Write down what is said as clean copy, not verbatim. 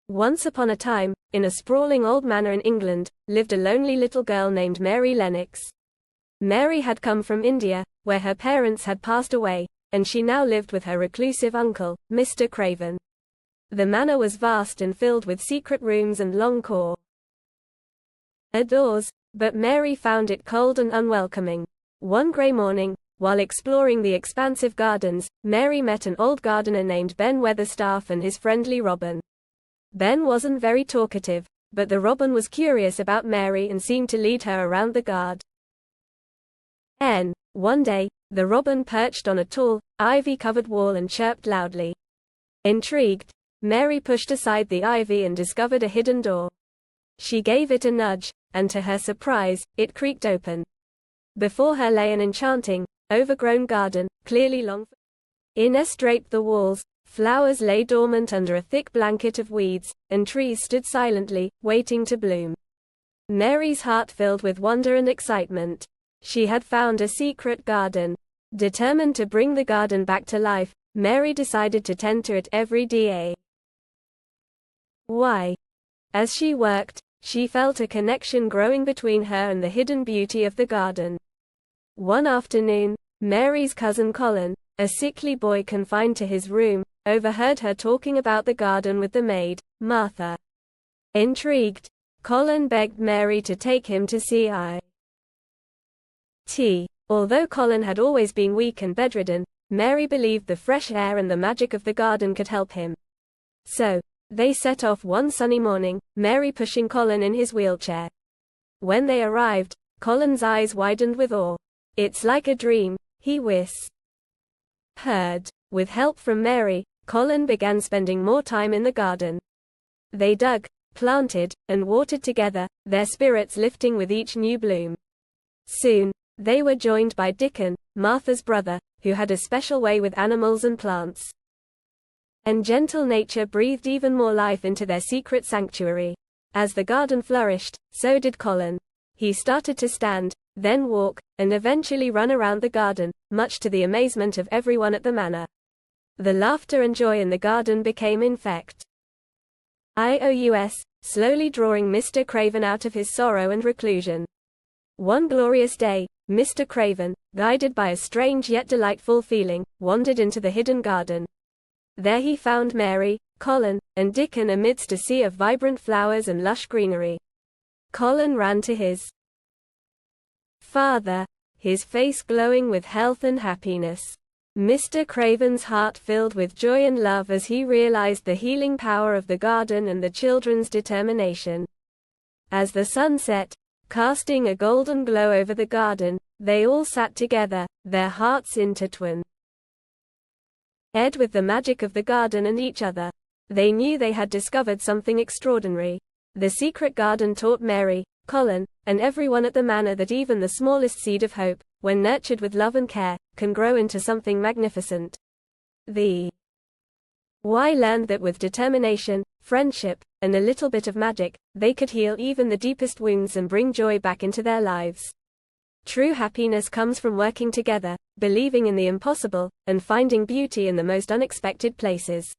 Once upon a time, in a sprawling old manor in England, lived a lonely little girl named Mary Lennox. Mary had come from India, where her parents had passed away, and she now lived with her reclusive uncle, Mr. Craven. The manor was vast and filled with secret rooms and long corridors, but Mary found it cold and unwelcoming. One grey morning, while exploring the expansive gardens, Mary met an old gardener named Ben Weatherstaff and his friendly robin. Ben wasn't very talkative, but the robin was curious about Mary and seemed to lead her around the garden. One day, the robin perched on a tall, ivy-covered wall and chirped loudly. Intrigued, Mary pushed aside the ivy and discovered a hidden door. She gave it a nudge, and to her surprise, it creaked open. Before her lay an enchanting, overgrown garden, clearly long. Ines draped the walls, flowers lay dormant under a thick blanket of weeds, and trees stood silently, waiting to bloom. Mary's heart filled with wonder and excitement. She had found a secret garden. Determined to bring the garden back to life, Mary decided to tend to it every day. Why? As she worked, she felt a connection growing between her and the hidden beauty of the garden. One afternoon, Mary's cousin Colin, a sickly boy confined to his room, overheard her talking about the garden with the maid, Martha. Intrigued, Colin begged Mary to take him to see it. Although Colin had always been weak and bedridden, Mary believed the fresh air and the magic of the garden could help him. So, they set off one sunny morning, Mary pushing Colin in his wheelchair. When they arrived, Colin's eyes widened with awe. "It's like a dream," he whispered. With help from Mary, Colin began spending more time in the garden. They dug, planted, and watered together, their spirits lifting with each new bloom. Soon, they were joined by Dickon, Martha's brother, who had a special way with animals and plants. And gentle nature breathed even more life into their secret sanctuary. As the garden flourished, so did Colin. He started to stand, then walk, and eventually run around the garden, much to the amazement of everyone at the manor. The laughter and joy in the garden became infectious, slowly drawing Mr. Craven out of his sorrow and reclusion. One glorious day, Mr. Craven, guided by a strange yet delightful feeling, wandered into the hidden garden. There he found Mary, Colin, and Dickon amidst a sea of vibrant flowers and lush greenery. Colin ran to his father, his face glowing with health and happiness. Mr. Craven's heart filled with joy and love as he realized the healing power of the garden and the children's determination. As the sun set, casting a golden glow over the garden, they all sat together, their hearts intertwined with the magic of the garden and each other. They knew they had discovered something extraordinary. The secret garden taught Mary, Colin, and everyone at the manor that even the smallest seed of hope, when nurtured with love and care, can grow into something magnificent. The Y learned that with determination, friendship, and a little bit of magic, they could heal even the deepest wounds and bring joy back into their lives. True happiness comes from working together, believing in the impossible, and finding beauty in the most unexpected places.